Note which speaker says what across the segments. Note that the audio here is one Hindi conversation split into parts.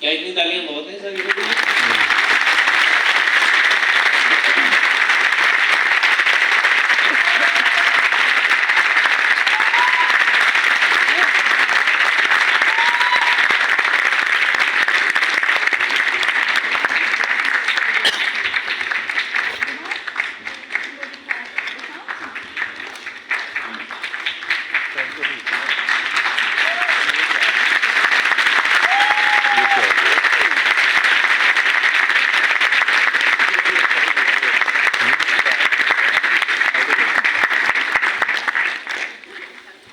Speaker 1: क्या इतनी तालियां बहुत हैं सर के लिए?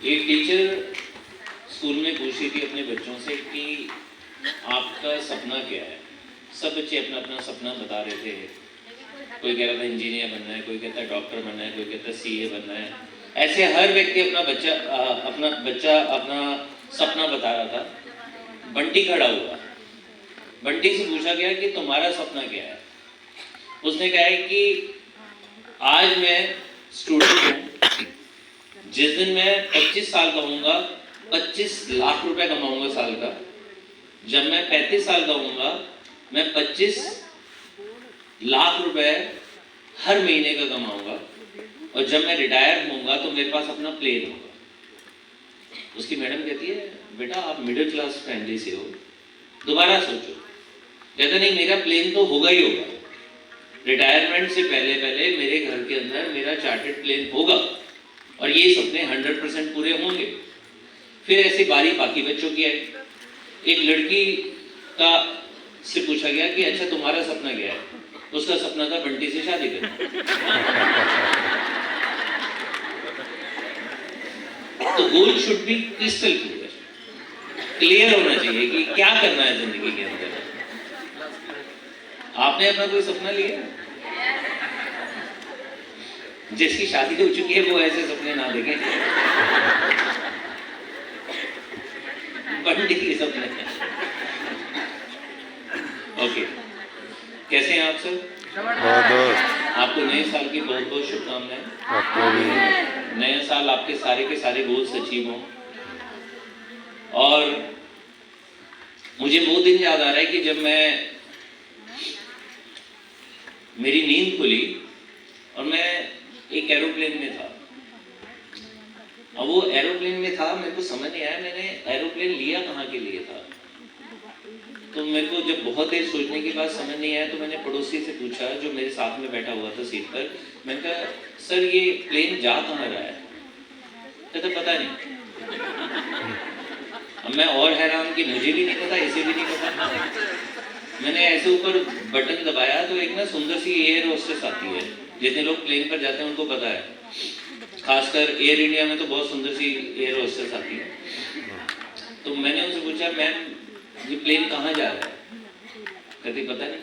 Speaker 1: एक टीचर स्कूल में पूछ रही थी अपने बच्चों से कि आपका सपना क्या है। सब बच्चे अपना अपना सपना बता रहे थे। कोई कह रहा था इंजीनियर बनना है, कोई कहता है डॉक्टर बनना है, कोई कहता है सीए बनना है। ऐसे हर व्यक्ति अपना बच्चा अपना सपना बता रहा था। बंटी खड़ा हुआ, बंटी से पूछा गया कि तुम्हारा सपना क्या है। उसने कहा है कि आज मैं स्टूडेंट हूँ, जिस दिन मैं 25 साल का होऊंगा 25 लाख रुपए कमाऊंगा साल का। जब मैं 35 साल का होऊंगा मैं 25 लाख रुपए हर महीने का कमाऊंगा। और जब मैं रिटायर होऊंगा तो मेरे पास अपना प्लेन होगा। उसकी मैडम कहती है बेटा आप मिडिल क्लास फैमिली से हो, दोबारा सोचो। कहता नहीं मेरा प्लेन तो होगा ही होगा। रिटायरमेंट से पहले पहले मेरे घर के अंदर मेरा चार्टर्ड प्लेन होगा और ये सपने 100% पूरे होंगे। फिर ऐसी बारी बाकी बच्चों की आई। एक लड़की का से पूछा गया कि अच्छा तुम्हारा सपना क्या है। उसका सपना था बंटी से शादी करना। तो goal should be crystal clear होना चाहिए कि क्या करना है जिंदगी के अंदर। आपने अपना कोई सपना लिया? जिसकी शादी हो चुकी है वो ऐसे सपने ना देखे। बंटी के सपने। ओके, कैसे हैं आप सब? आपको नए साल की बहुत बहुत शुभकामनाएं। नया साल आपके सारे के सारे गोल्स अचीव हों। और मुझे वो दिन याद आ रहा है कि जब मेरी नींद खुली और मैं एक एरोप्लेन में था। अब वो एरोप्लेन में था, मेरे को समझ नहीं आया मैंने एरोप्लेन लिया कहाँ के लिए था। तो मेरे को जब बहुत देर सोचने के बाद समझ नहीं आया तो मैंने पड़ोसी से पूछा जो मेरे साथ में बैठा हुआ था सीट पर। मैंने कहा सर ये प्लेन जा कहाँ रहा है? कहता पता नहीं। अब मैं और हैरान कि मुझे भी नहीं पता, इसे भी नहीं पता। मैंने ऐसे ऊपर बटन दबाया तो एक ना सुंदर सी एयर होस्टेस आती है। जितने लोग प्लेन पर जाते हैं उनको पता है, खासकर एयर इंडिया में तो बहुत सुंदर सी एयर होस्टेस आती है। तो मैंने उनसे पूछा मैम ये प्लेन कहाँ जा रहा है? कहती पता नहीं।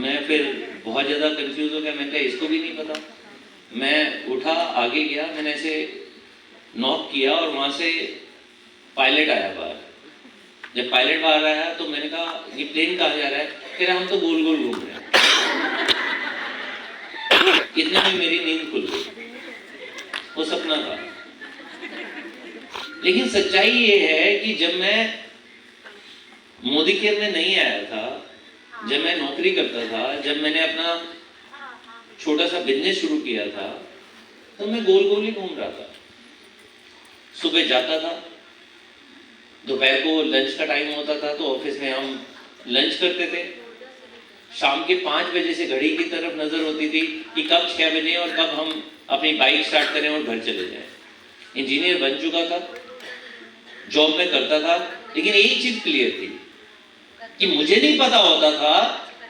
Speaker 1: मैं फिर बहुत ज्यादा कंफ्यूज हो गया। मैंने कहा इसको भी नहीं पता। मैं उठा, आगे गया, मैंने ऐसे नॉक किया और वहां से पायलट आया बाहर। जब पायलट बाहर आया तो मैंने कहा ये प्लेन कहाँ जा रहा है? कह रहा हम तो गोल गोल घूम रहे हैं। इतने में मेरी नींद खुल गई। वो सपना था। लेकिन सच्चाई ये है कि जब मैं मोदी केयर में नहीं आया था, जब मैं नौकरी करता था, जब मैंने अपना छोटा सा बिजनेस शुरू किया था, तो मैं गोल गोल ही घूम रहा था। सुबह जाता था, दोपहर को लंच का टाइम होता था तो ऑफिस में हम लंच करते थे। शाम के 5 बजे से घड़ी की तरफ नजर होती थी कि कब 6 बजे और कब हम अपनी बाइक स्टार्ट करें और घर चले जाएं। इंजीनियर बन चुका था, जॉब में करता था, लेकिन एक चीज क्लियर थी कि मुझे नहीं पता होता था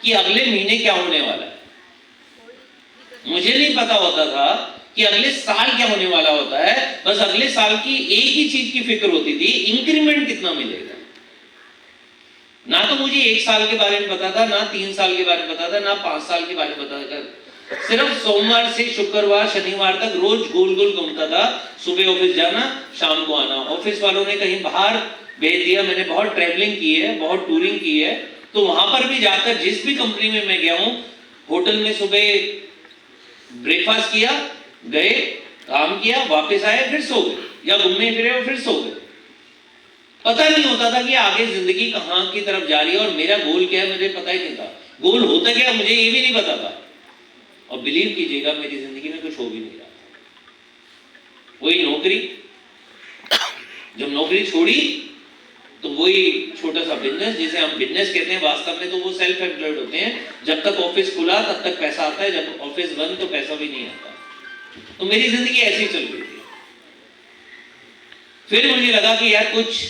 Speaker 1: कि अगले महीने क्या होने वाला है। मुझे नहीं पता होता था कि अगले साल क्या होने वाला होता है। बस अगले साल की एक ही चीज की फिक्र होती थी, इंक्रीमेंट कितना मिलेगा। ना तो मुझे 1 साल के बारे में पता था, ना 3 साल के बारे में पता था, ना 5 साल के बारे में पता था। सिर्फ सोमवार से शुक्रवार शनिवार तक रोज गोल गोल घूमता था। सुबह ऑफिस जाना, शाम को आना। ऑफिस वालों ने कहीं बाहर भेज दिया। मैंने बहुत ट्रैवलिंग की है, बहुत टूरिंग की है, तो वहां पर भी जाकर जिस भी कंपनी में मैं गया हूं, होटल में सुबह ब्रेकफास्ट किया, गए, काम किया, वापस आए, फिर सो गए, या घूमने फिरे और फिर सो गए। पता नहीं होता था कि आगे जिंदगी कहाँ की तरफ जा रही है और मेरा गोल क्या है मुझे पता ही नहीं था। गोल होता क्या मुझे ये भी नहीं पता था। और बिलीव कीजिएगा मेरी जिंदगी में कुछ हो भी नहीं रहा। वही नौकरी, जब नौकरी छोड़ी तो वही छोटा सा बिजनेस, जिसे हम बिजनेस कहते हैं, वास्तव में तो वो सेल्फ एम्प्लॉयड होते हैं। जब तक ऑफिस खुला तब तक पैसा आता है, जब ऑफिस बंद तो पैसा भी नहीं आता। तो मेरी जिंदगी ऐसी चल रही थी। फिर मुझे लगा कि यार कुछ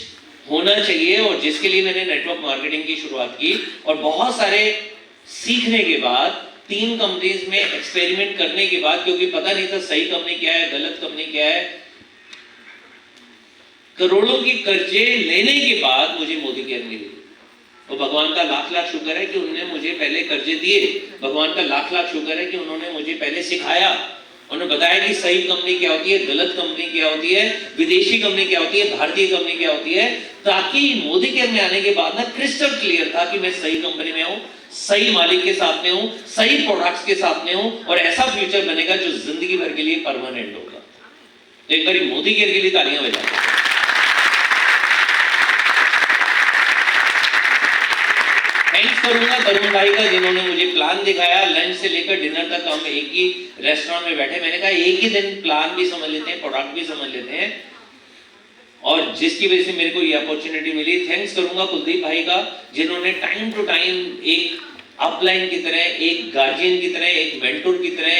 Speaker 1: होना चाहिए, और जिसके लिए मैंने नेटवर्क मार्केटिंग की शुरुआत की। और बहुत सारे सीखने के बाद, 3 कंपनीज में एक्सपेरिमेंट करने के बाद, क्योंकि पता नहीं था सही कंपनी क्या है गलत कंपनी क्या है, करोड़ों के कर्जे लेने के बाद मुझे मोदी केयर मिली। तो भगवान का लाख लाख शुक्र है कि उन्होंने मुझे पहले कर्जे दिए। भगवान का लाख लाख शुक्र है कि उन्होंने मुझे पहले सिखाया, उन्होंने बताया कि सही कंपनी क्या होती है, गलत कंपनी क्या होती है, विदेशी कंपनी क्या होती है, भारतीय कंपनी क्या होती है, ताकि मोदी केयर में आने के बाद ना क्रिस्टल क्लियर था कि मैं सही कंपनी में हूं, सही मालिक के साथ में हूं, सही प्रोडक्ट्स के साथ में हूं, और ऐसा फ्यूचर बनेगा जो जिंदगी भर के लिए परमानेंट होगा। तो एक बार मोदी केयर के लिए तालियां बजाएं। थैंक्स करूंगा तरुण भाई का, जिन्होंने मुझे प्लान दिखाया। लंच से लेकर डिनर तक हम एक ही रेस्टोरेंट में बैठे। मैंने कहा एक ही दिन प्लान भी समझ लेते हैं, प्रोडक्ट भी समझ लेते हैं, और जिसकी वजह से मेरे को ये अपॉर्चुनिटी मिली। थैंक्स करूंगा कुलदीप भाई का, जिन्होंने टाइम टू टाइम एक अपलाइन की तरह, एक गार्जियन की तरह, एक मेंटोर की तरह,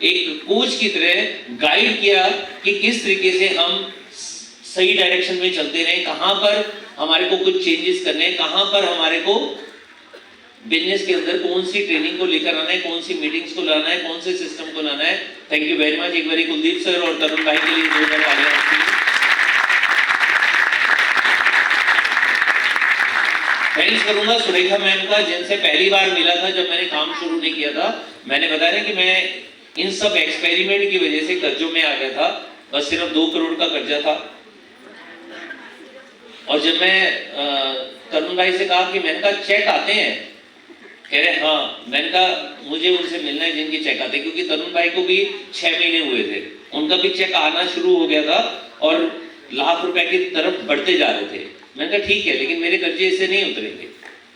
Speaker 1: एक कोच की तरह गाइड किया कि किस तरीके से हम सही डायरेक्शन में चलते रहे, कहां पर हमारे को कुछ चेंजेस करने हैं, कहां पर हमारे को बिजनेस के अंदर कौन सी ट्रेनिंग को लेकर आना है, कौन सी मीटिंग्स को लाना है, कौन से सिस्टम को लाना है। Thank you very much. एक बार कुलदीप सर और तरुण भाई के लिए जोरदार तालियां। थैंक्स करूंगा सुरेखा मैम का, जिनसे पहली बार मिला था जब मैंने काम शुरू नहीं किया था। मैंने बताया ना कि मैं इन सब एक्सपेरिमेंट की वजह से कर्जों में आ गया था। बस सिर्फ 2 करोड़ का कर्जा था। और जब मैं तरुण भाई से कहा कि मैंने कहा चेक आते हैं, कह रहे हाँ। मैंने कहा मुझे उनसे मिलना है जिनके चेक आते, क्योंकि तरुण भाई को भी 6 महीने हुए थे, उनका भी चेक आना शुरू हो गया था और लाख रुपए की तरफ बढ़ते जा रहे थे। मैंने कहा ठीक है, लेकिन मेरे कर्जे इससे नहीं उतरेंगे।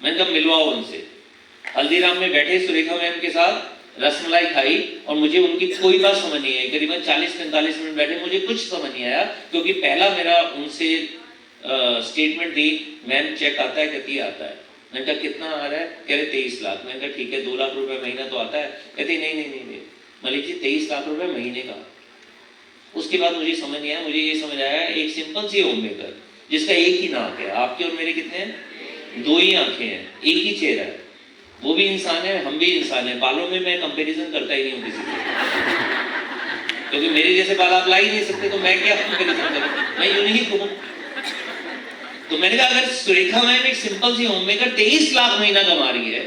Speaker 1: मैंने कहा मिलवाओ उनसे। हल्दीराम में बैठे सुरेखा मैम के साथ, रसमलाई खाई, और मुझे उनकी कोई बात समझ नहीं आई। करीबन 40-45 मिनट बैठे, मुझे कुछ समझ नहीं आया, क्योंकि पहला मेरा उनसे स्टेटमेंट दी, मैम चेक आता है? कहती आता है। मैंने कहा कितना आ रहा है? कह रहे 23 लाख। मैंने कहा ठीक है, 2 लाख रुपए महीना तो आता है। कहती नहीं नहीं नहीं नहीं मलिक जी, 23 लाख रुपए महीने का। उसके बाद मुझे समझ नहीं आया। मुझे ये समझ आया, एक सिंपल सी होम मेकर जिसका एक ही नाक है, आपके और मेरे कितने हैं? 2 ही आंखें हैं, एक ही चेहरा है। वो भी इंसान है, हम भी इंसान है। बालों में मैं कंपैरिजन करता ही नहीं हूँ किसी से, क्योंकि मेरे जैसे बाल आप ला ही नहीं सकते, तो मैं क्या कंपैरिजन करूँ, मैं यूनिक हूँ। तो मैंने कहा अगर सुरेखा मैम एक सिंपल सी होम मेकर 23 लाख महीना कमा रही है,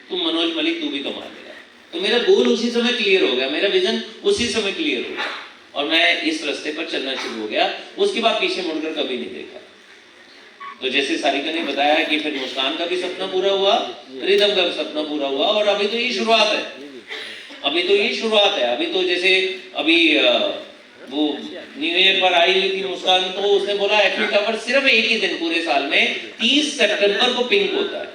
Speaker 1: तो मनोज मलिक तू भी कमा लेगा। तो मेरा गोल उसी समय क्लियर हो गया, मेरा विजन उसी समय क्लियर हो गया, और मैं इस रास्ते पर चलना शुरू हो गया। उसके बाद पीछे मुड़कर कभी नहीं देखा। तो जैसे सारिका ने बताया कि फिर मुस्कान का भी सपना पूरा हुआ, रिदम का भी सपना पूरा हुआ, और अभी तो ये शुरुआत है। अभी तो ये शुरुआत है। अभी तो जैसे अभी वो न्यू ईयर पर आई हुई थी मुस्कान, तो उसने बोला एफिल टावर सिर्फ एक ही दिन पूरे साल में 30 सितंबर को पिंक होता है।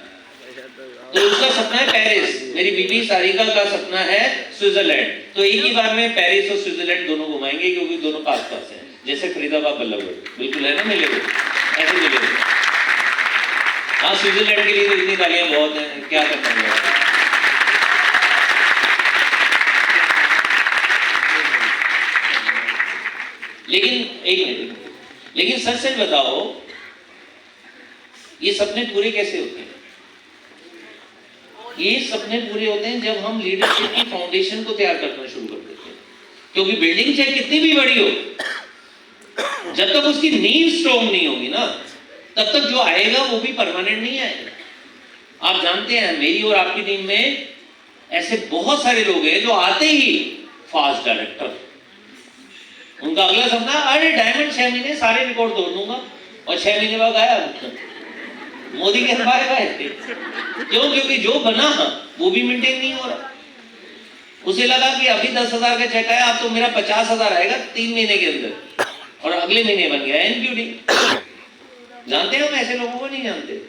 Speaker 1: तो उसका सपना है पेरिस। मेरी बीबी सारिका का सपना है स्विट्जरलैंड। तो एक ही बार में पेरिस और स्विट्जरलैंड दोनों घुमाएंगे, क्योंकि दोनों पास पास हैं, जैसे फरीदाबाद बल्लभगढ़ बिल्कुल है ना, मिले हुए ऐसे मिले हुए। हाँ, स्विट्जरलैंड के लिए तो इतनी तालियां बहुत हैं, क्या करना है। लेकिन एक मिनट, लेकिन सच सच बताओ, ये सपने पूरे कैसे होते हैं? ये सपने पूरे होते हैं जब हम लीडरशिप की फाउंडेशन को तैयार करना शुरू कर देते हैं। क्योंकि बिल्डिंग चाहे कितनी भी बड़ी हो, जब तक उसकी नींव स्ट्रॉन्ग नहीं होगी ना, तब तक जो आएगा वो भी परमानेंट नहीं आएगा। आप जानते हैं मेरी और आपकी टीम में ऐसे बहुत सारे लोग हैं जो आते ही फास्ट डायरेक्टर, उनका अगला सपना अरे डायमंड 6 महीने सारे रिकॉर्ड तोड़ दूंगा, और 6 महीने बाद आया मोदी के बाय बाय। क्यों? क्योंकि जो बना वो भी मेंटेन नहीं हो रहा। उसे लगा कि अभी 10,000 का चेक आया, अब तो मेरा 50,000 आएगा 3 महीने के अंदर, और अगले महीने बन गया एनक्यूडी। जानते हैं हम ऐसे लोगों को? नहीं जानते।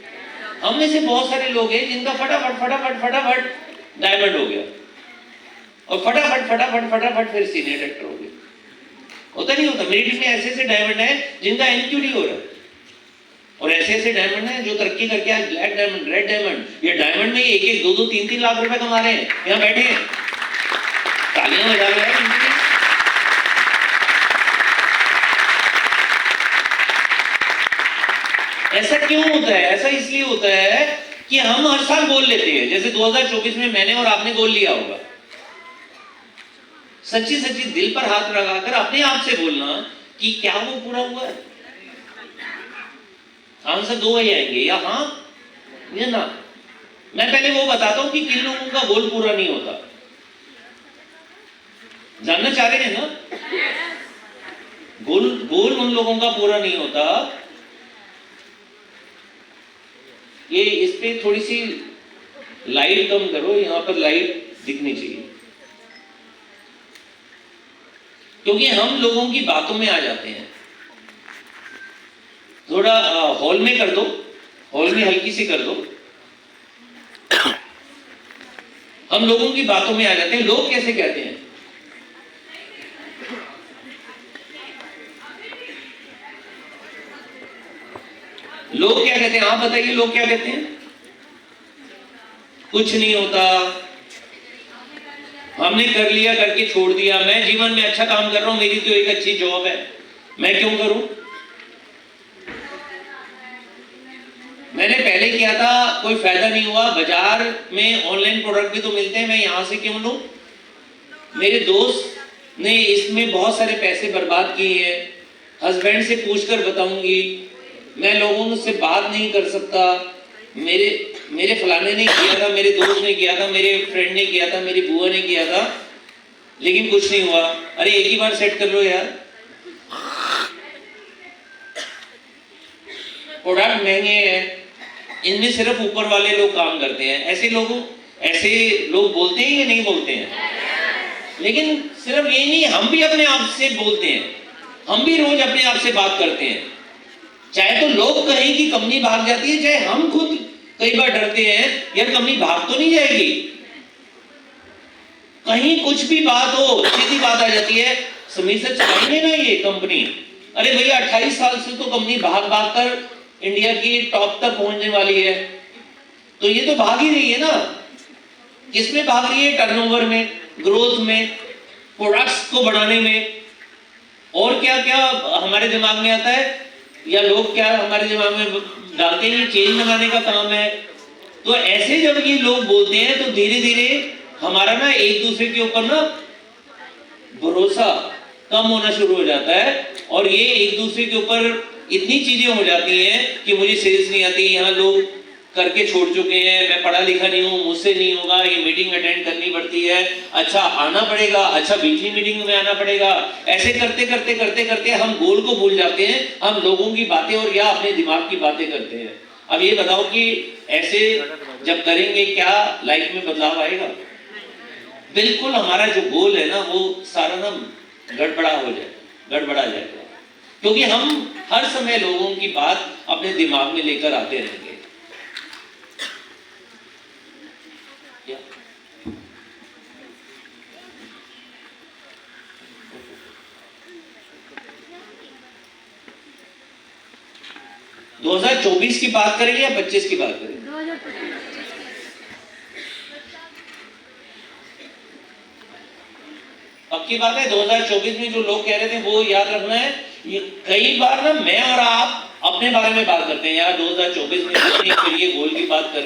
Speaker 1: हम में से बहुत सारे लोग हैं जिनका फटाफट फटाफट फटाफट डायमंड हो गया और फटाफट फटाफट फटाफट फिर सीनियर डायरेक्टर हो गया। होता नहीं होता? मेरी टीम में ऐसे ऐसे डायमंड है जिनका एनक्यूडी हो रहा है, और ऐसे ऐसे डायमंड हैं जो तरक्की करके आज ब्लैक डायमंड, रेड डायमंड या डायमंड में एक एक 2-2 3-3 लाख रुपए कमा रहे हैं, यहाँ बैठे हैं, तालियां बजा रहे हैं। ऐसा क्यों होता है? ऐसा इसलिए होता है कि हम हर साल गोल लेते हैं। जैसे 2024 में मैंने और आपने गोल लिया होगा। सच्ची सच्ची दिल पर हाथ लगाकर अपने आप से बोलना कि क्या वो पूरा हुआ है? आंसर 2 ही आएंगे, या हाँ या ना। मैं पहले वो बताता हूं कि किन लोगों का गोल पूरा नहीं होता। जानना चाह रहे हैं ना? गोल उन लोगों का पूरा नहीं होता। ये इस पे थोड़ी सी लाइट कम करो, यहां पर लाइट दिखनी चाहिए, क्योंकि हम लोगों की बातों में आ जाते हैं। थोड़ा हॉल में कर दो, हॉल में हल्की सी कर दो। हम लोगों की बातों में आ जाते हैं। लोग कैसे कहते हैं? लोग क्या कहते हैं? आप बताइए, लोग क्या कहते हैं? कुछ नहीं होता, हमने कर लिया, करके छोड़ दिया, मैं जीवन में अच्छा काम कर रहा हूं, मेरी तो एक अच्छी जॉब है, मैं क्यों करूं? मैंने पहले किया था, कोई फायदा नहीं हुआ, बाजार में ऑनलाइन प्रोडक्ट भी तो मिलते हैं, मैं यहां से क्यों लूं? मेरे दोस्त ने इसमें बहुत सारे पैसे बर्बाद किए हैं, हस्बैंड से पूछकर बताऊंगी, मैं लोगों से बात नहीं कर सकता, मेरे फलाने ने किया था, मेरे दोस्त ने किया था, मेरे फ्रेंड ने किया था, मेरी बुआ ने किया था, लेकिन कुछ नहीं हुआ। अरे एक ही बार सेट कर लो यार। प्रोडक्ट महंगे हैं, इनमें सिर्फ ऊपर वाले लोग काम करते हैं। ऐसे लोग बोलते हैं या नहीं बोलते हैं? लेकिन सिर्फ ये नहीं, हम भी अपने आप से बोलते हैं, हम भी रोज अपने आप से बात करते हैं। चाहे तो लोग कहें कि कंपनी भाग जाती है, चाहे हम खुद कई बार डरते हैं यार कंपनी भाग तो नहीं जाएगी, कहीं कुछ भी बात हो, सीधी बात आ जाती है, समीर सर चलाएंगे ना ये कंपनी? अरे भैया 28 साल से तो कंपनी भाग भाग कर इंडिया की टॉप तक पहुंचने वाली है, तो ये तो भाग ही रही है ना। किसमें भाग रही है? टर्नओवर में, ग्रोथ में, प्रोडक्ट्स को बढ़ाने में। और क्या क्या हमारे दिमाग में आता है, या लोग क्या हमारे दिमाग में डालते हैं? चेंज बनाने का काम है। तो ऐसे जब ये लोग बोलते हैं तो धीरे धीरे हमारा ना एक दूसरे के ऊपर ना भरोसा कम होना शुरू हो जाता है, और ये एक दूसरे के ऊपर इतनी चीजें हो जाती हैं कि मुझे सेल्स नहीं आती, यहाँ लोग करके छोड़ चुके हैं, मैं पढ़ा लिखा नहीं हूँ, मुझसे नहीं होगा, ये मीटिंग अटेंड करनी पड़ती है, अच्छा आना पड़ेगा, अच्छा वीकली मीटिंग में आना पड़ेगा। ऐसे करते करते करते करते हम गोल को भूल जाते हैं, हम लोगों की बातें और या अपने दिमाग की बातें करते हैं। अब ये बताओ कि ऐसे जब करेंगे क्या लाइफ में बदलाव आएगा? बिल्कुल हमारा जो गोल है ना वो सारा ना गड़बड़ा जाएगा, क्योंकि हम हर समय लोगों की बात अपने दिमाग में लेकर आते रहेंगे। 2024 की बात करेंगे या 25 की बात करेंगे?
Speaker 2: 2025।
Speaker 1: पक्की बात है। 2024 में जो लोग कह रहे थे वो याद रखना है। ये कई बार ना मैं और आप अपने बारे में बात करते हैं यार, 2024 में ये गोल की बात कर रहे हैं।